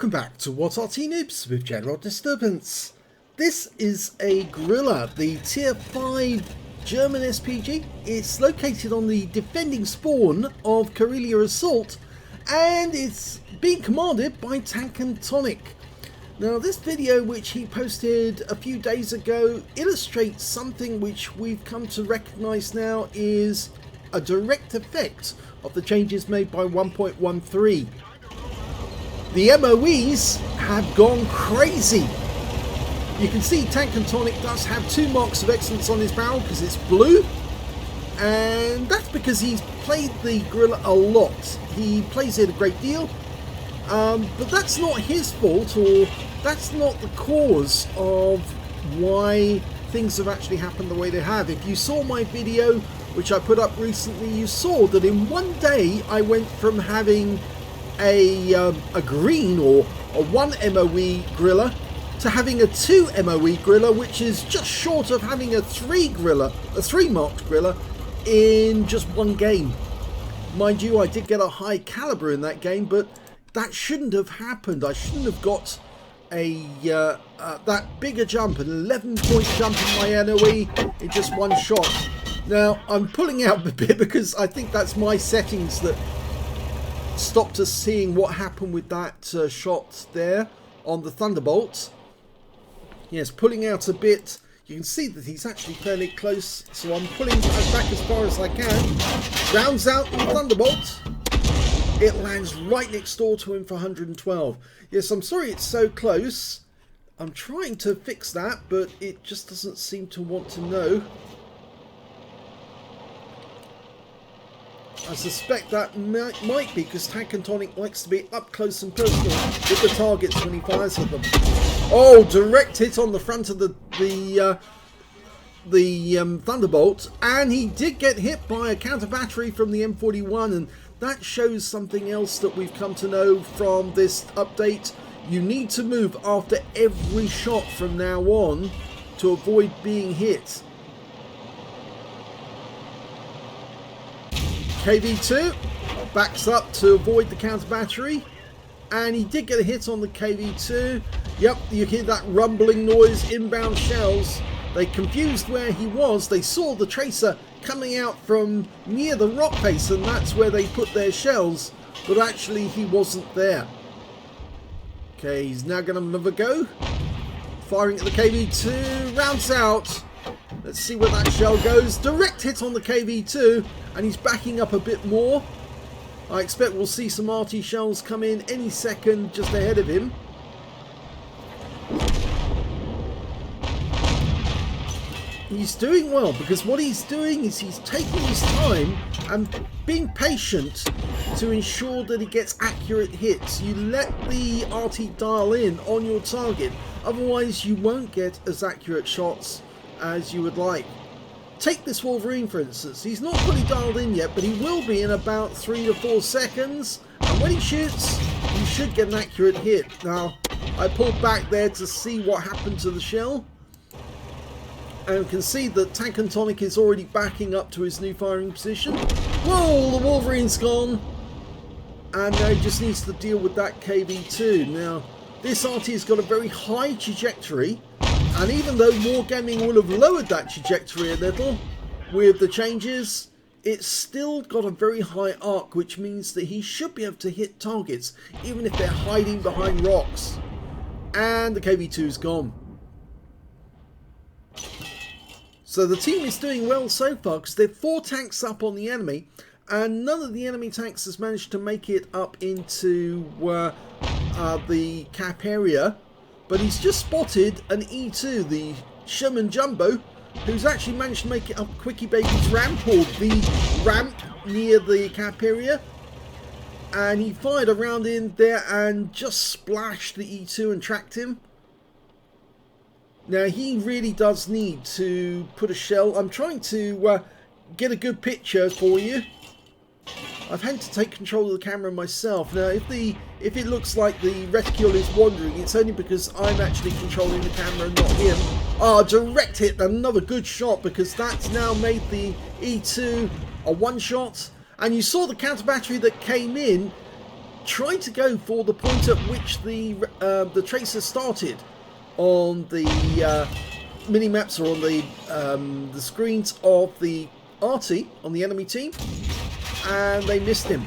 Welcome back to What Arty Noobs with General Disturbance. This is a Grille, the tier 5 German SPG. It's located on the defending spawn of Karelia Assault and it's being commanded by TanqAndTonic. Now this video, which he posted a few days ago, illustrates something which we've come to recognise now is a direct effect of the changes made by 1.13. The MOEs have gone crazy. You can see TanqAndTonic does have 2 marks of excellence on his barrel because it's blue, and that's because he's played the Grille a lot. He plays it a great deal, but that's not his fault, or that's not the cause of why things have actually happened the way they have. If you saw my video which I put up recently, you saw that in one day I went from having a green or a 1 MOE Grille to having a 2 MOE Grille, which is just short of having a 3 marked Grille in just one game. Mind you, I did get a high caliber in that game, but that shouldn't have happened. I shouldn't have got a that bigger jump, an 11-point jump in my NOE in just one shot. Now I'm pulling out a bit because I think that's my settings that stopped us seeing what happened with that shot there on the Thunderbolt. Yes, pulling out a bit. You can see that he's actually fairly close, so I'm pulling back as far as I can. Rounds out the Thunderbolt. It lands right next door to him for 112. Yes, I'm sorry it's so close. I'm trying to fix that, but it just doesn't seem to want to know. I suspect that might be because TanqAndTonic likes to be up close and personal with the targets when he fires at them. Oh, direct hit on the front of the Thunderbolt, and he did get hit by a counter battery from the M41, and that shows something else that we've come to know from this update. You need to move after every shot from now on to avoid being hit. KV2 backs up to avoid the counter battery, and he did get a hit on the KV2. Yep, you hear that rumbling noise, inbound shells. They confused where he was. They saw the tracer coming out from near the rock face, and that's where they put their shells, but actually he wasn't there. Okay, he's now going to have a go. Firing at the KV2, rounds out. Let's see where that shell goes. Direct hit on the KV2, and he's backing up a bit more. I expect we'll see some Arty shells come in any second just ahead of him. He's doing well, because what he's doing is he's taking his time and being patient to ensure that he gets accurate hits. You let the Arty dial in on your target, otherwise you won't get as accurate shots as you would like. Take this Wolverine for instance. He's not fully dialed in yet, but he will be in about 3 to 4 seconds, and when he shoots you should get an accurate hit. Now I pulled back there to see what happened to the shell, and can see that TanqAndTonic is already backing up to his new firing position. Whoa, the Wolverine's gone, and now he just needs to deal with that KV2. Now this Arty has got a very high trajectory, and even though Wargaming will have lowered that trajectory a little with the changes, it's still got a very high arc, which means that he should be able to hit targets even if they're hiding behind rocks. And the KV2's gone. So the team is doing well so far because they're 4 tanks up on the enemy, and none of the enemy tanks has managed to make it up into the cap area. But he's just spotted an E2, the Sherman Jumbo, who's actually managed to make it up Quickie Baby's ramp, or the ramp near the cap area. And he fired a round in there and just splashed the E2 and tracked him. Now he really does need to put a shell. I'm trying to get a good picture for you. I've had to take control of the camera myself. Now if it looks like the reticule is wandering, it's only because I'm actually controlling the camera and not him. Ah, direct hit, another good shot, because that's now made the E2 a 1 shot. And you saw the counter battery that came in try to go for the point at which the tracer started on the mini-maps or on the screens of the Arty on the enemy team, and they missed him.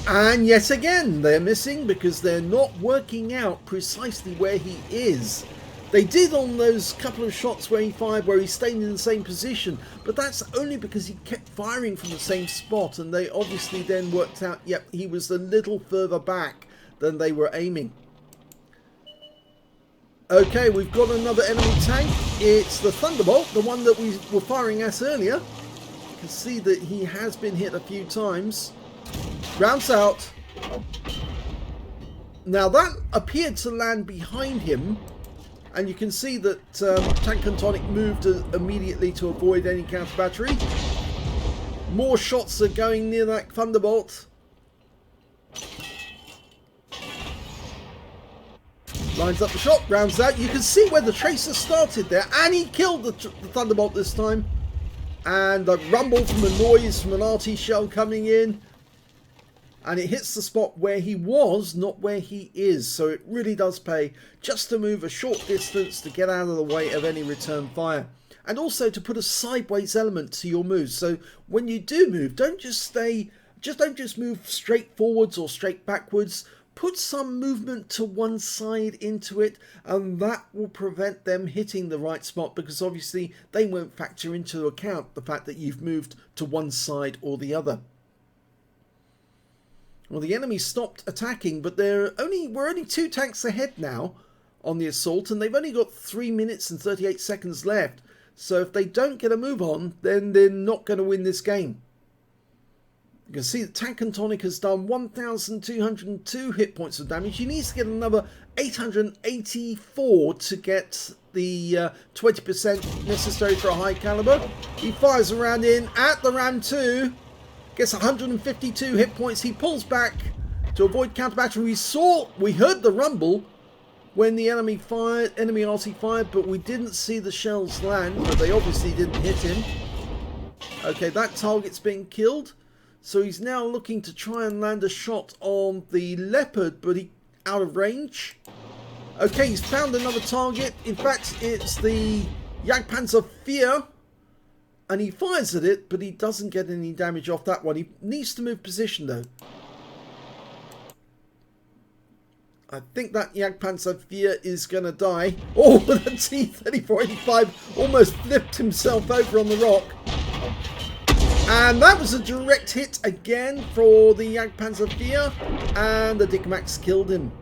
And yet again, they're missing because they're not working out precisely where he is. They did on those couple of shots where he fired, where he stayed in the same position, but that's only because he kept firing from the same spot, and they obviously then worked out, yep, he was a little further back than they were aiming. Okay, we've got another enemy tank. It's the Thunderbolt, the one that we were firing at earlier. You can see that he has been hit a few times. Rounds out. Now that appeared to land behind him, and you can see that TanqAndTonic moved immediately to avoid any counter battery. More shots are going near that Thunderbolt. Lines up the shot, rounds out. You can see where the tracer started there, and he killed the Thunderbolt this time. And a rumble from a noise from an Arty shell coming in. And it hits the spot where he was, not where he is. So it really does pay just to move a short distance to get out of the way of any return fire. And also to put a sideways element to your moves. So when you do move, don't just move straight forwards or straight backwards. Put some movement to one side into it, and that will prevent them hitting the right spot, because obviously they won't factor into account the fact that you've moved to one side or the other. Well, the enemy stopped attacking, but we're only 2 tanks ahead now on the assault, and they've only got 3 minutes and 38 seconds left. So if they don't get a move on, then they're not going to win this game. You can see that TanqAndTonic has done 1,202 hit points of damage. He needs to get another 884 to get the 20% necessary for a high caliber. He fires a round in at the RAM 2. Gets 152 hit points. He pulls back to avoid counter battery. We heard the rumble when the enemy Arty fired, but we didn't see the shells land, but they obviously didn't hit him. Okay, that target's been killed. So he's now looking to try and land a shot on the Leopard, but he out of range. Okay, he's found another target. In fact, it's the Jagdpanzer IV. And he fires at it, but he doesn't get any damage off that one. He needs to move position, though. I think that Jagdpanzer IV is going to die. Oh, the T-3485 almost flipped himself over on the rock. And that was a direct hit again for the Jagdpanzer IV. And the Dicamax killed him.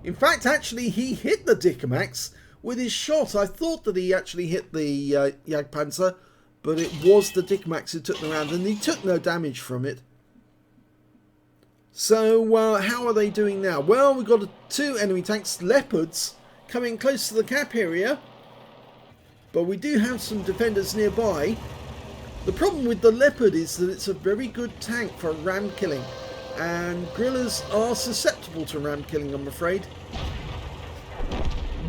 In fact, actually, he hit the Dicamax with his shot. I thought that he actually hit the Jagdpanzer, but it was the Dicamax who took the round, and he took no damage from it. So, how are they doing now? Well, we've got 2 enemy tanks, Leopards, coming close to the cap area. But we do have some defenders nearby. The problem with the Leopard is that it's a very good tank for ram killing. And Grillers are susceptible to ram killing, I'm afraid.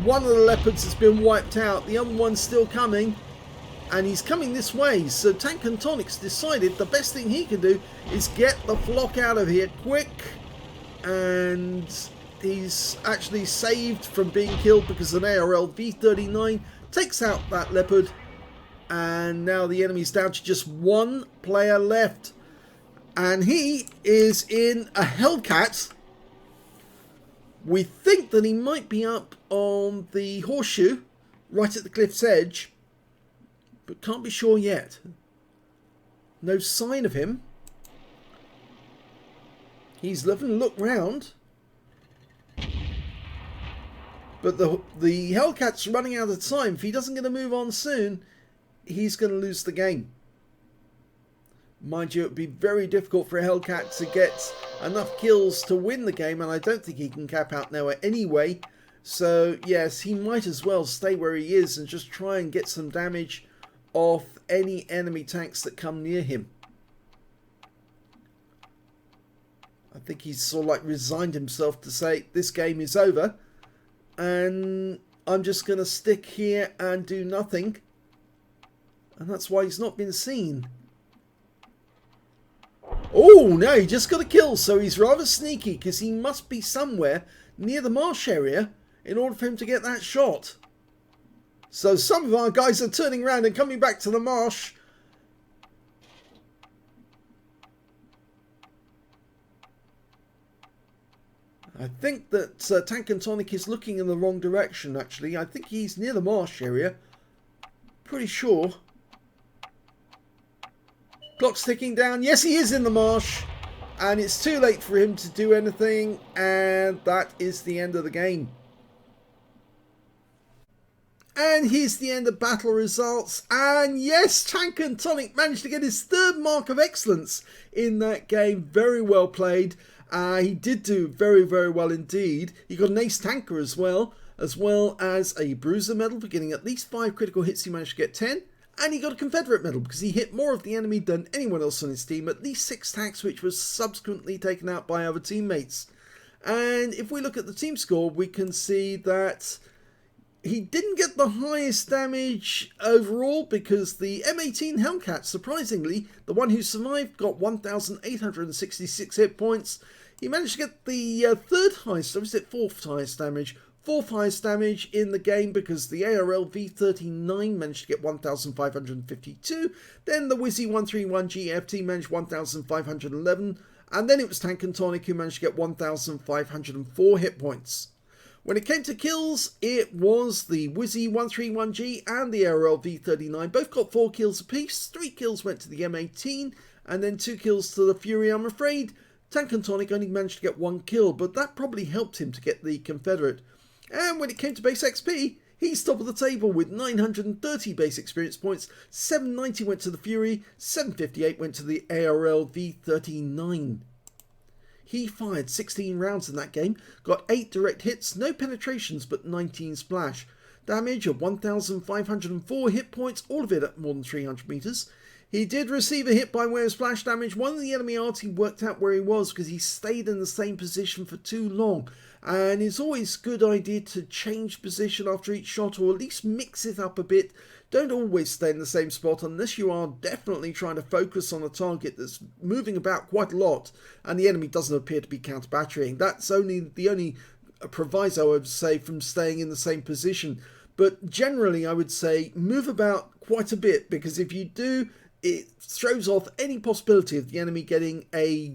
One of the Leopards has been wiped out. The other one's still coming. And he's coming this way. So TanqAndTonic's decided the best thing he can do is get the flock out of here quick. And he's actually saved from being killed because an ARL V39 takes out that Leopard. And now the enemy's down to just 1 player left. And he is in a Hellcat. We think that he might be up on the horseshoe, right at the cliff's edge. But can't be sure yet. No sign of him. He's having a look round. But the Hellcat's running out of time. If he doesn't get a move on soon, he's going to lose the game. Mind you, it would be very difficult for a Hellcat to get enough kills to win the game, and I don't think he can cap out now anyway. So, yes, he might as well stay where he is and just try and get some damage off any enemy tanks that come near him. I think he's sort of like resigned himself to say, this game is over, and I'm just going to stick here and do nothing. And that's why he's not been seen. Oh, no, he just got a kill, so he's rather sneaky because he must be somewhere near the marsh area in order for him to get that shot. So some of our guys are turning around and coming back to the marsh. I think that TanqAndTonic is looking in the wrong direction, actually. I think he's near the marsh area. Pretty sure. Clock's ticking down. Yes, he is in the marsh. And it's too late for him to do anything. And that is the end of the game. And here's the end of battle results. And yes, TanqAndTonic managed to get his third mark of excellence in that game. Very well played. He did do very, very well indeed. He got an ace tanker as well as a bruiser medal for getting at least 5 critical hits. He managed to get 10. And he got a Confederate medal because he hit more of the enemy than anyone else on his team. At least 6 attacks, which was subsequently taken out by other teammates. And if we look at the team score, we can see that he didn't get the highest damage overall because the M18 Hellcat, surprisingly, the one who survived, got 1,866 hit points. He managed to get the third highest, or is it fourth highest damage? Fourth highest damage in the game because the ARL V39 managed to get 1,552. Then the Wizzy 131G FT managed 1,511. And then it was TanqAndTonic who managed to get 1,504 hit points. When it came to kills, it was the Wizzy 131G and the ARL V39. Both got 4 kills apiece. 3 kills went to the M18 and then 2 kills to the Fury. I'm afraid TanqAndTonic only managed to get 1 kill, but that probably helped him to get the Confederate. And when it came to base XP, he's top of the table with 930 base experience points. 790 went to the Fury, 758 went to the ARL V39. He fired 16 rounds in that game, got 8 direct hits, no penetrations but 19 splash. Damage of 1,504 hit points, all of it at more than 300 meters. He did receive a hit by way of splash damage. One of the enemy Arty worked out where he was because he stayed in the same position for too long. And it's always a good idea to change position after each shot, or at least mix it up a bit. Don't always stay in the same spot unless you are definitely trying to focus on a target that's moving about quite a lot and the enemy doesn't appear to be counter-batterying. That's the only proviso I would say from staying in the same position. But generally I would say move about quite a bit, because if you do, it throws off any possibility of the enemy getting a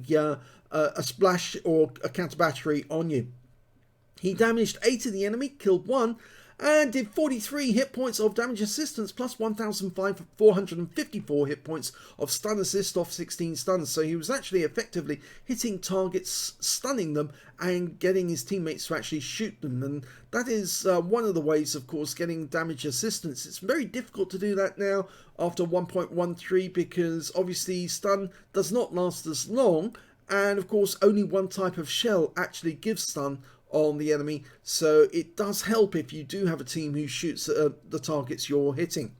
splash or a counter-battery on you. He damaged 8 of the enemy, killed 1, and did 43 hit points of damage assistance plus 1,454 hit points of stun assist off 16 stuns. So he was actually effectively hitting targets, stunning them, and getting his teammates to actually shoot them. And that is one of the ways, of course, getting damage assistance. It's very difficult to do that now after 1.13 because obviously stun does not last as long. And of course, only one type of shell actually gives stun on the enemy, so it does help if you do have a team who shoots at the targets you're hitting.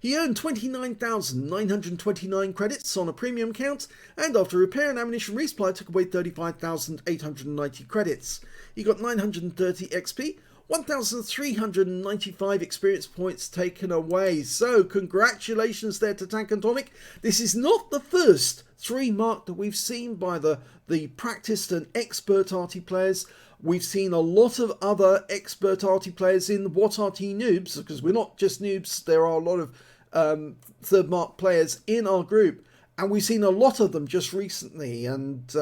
He earned 29,929 credits on a premium count, and after repair and ammunition resupply took away 35,890 credits. He got 930 XP, 1,395 experience points taken away. So congratulations there to TanqAndTonic. This is not the first 3 mark that we've seen by the practiced and expert Arty players. We've seen a lot of other expert Arty players in What Arty Noobs, because we're not just noobs, there are a lot of third mark players in our group, and we've seen a lot of them just recently, and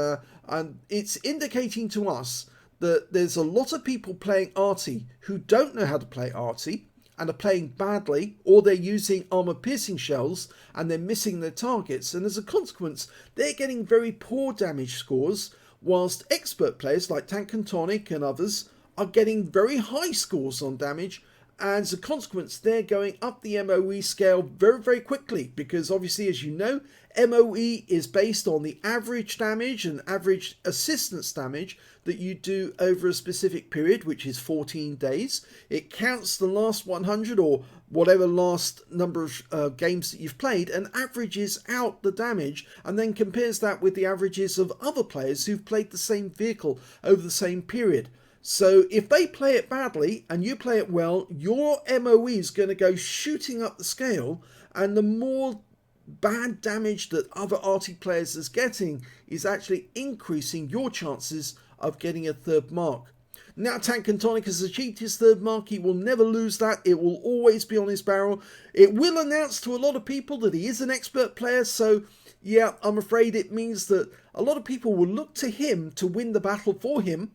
it's indicating to us that there's a lot of people playing Arty who don't know how to play Arty and are playing badly, or they're using armor-piercing shells and they're missing their targets, and as a consequence they're getting very poor damage scores, whilst expert players like TanqAndTonic and others are getting very high scores on damage, and as a consequence they're going up the MOE scale very, very quickly, because obviously, as you know, MOE is based on the average damage and average assistance damage that you do over a specific period, which is 14 days. It counts the last 100 or whatever last number of games that you've played and averages out the damage, and then compares that with the averages of other players who've played the same vehicle over the same period. So if they play it badly and you play it well, your MOE is going to go shooting up the scale, and the more bad damage that other Arty players is getting is actually increasing your chances of getting a third mark. Now TanqAndTonic has achieved his third mark. He will never lose that. It will always be on his barrel. It will announce to a lot of people that he is an expert player. So yeah, I'm afraid it means that a lot of people will look to him to win the battle for him.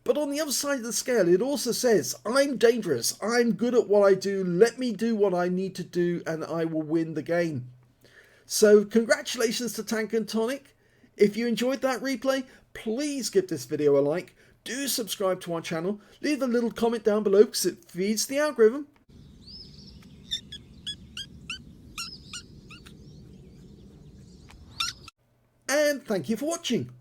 But on the other side of the scale, it also says, I'm dangerous. I'm good at what I do. Let me do what I need to do and I will win the game. So congratulations to TanqAndTonic. If you enjoyed that replay, please give this video a like. Do subscribe to our channel. Leave a little comment down below because it feeds the algorithm. And thank you for watching.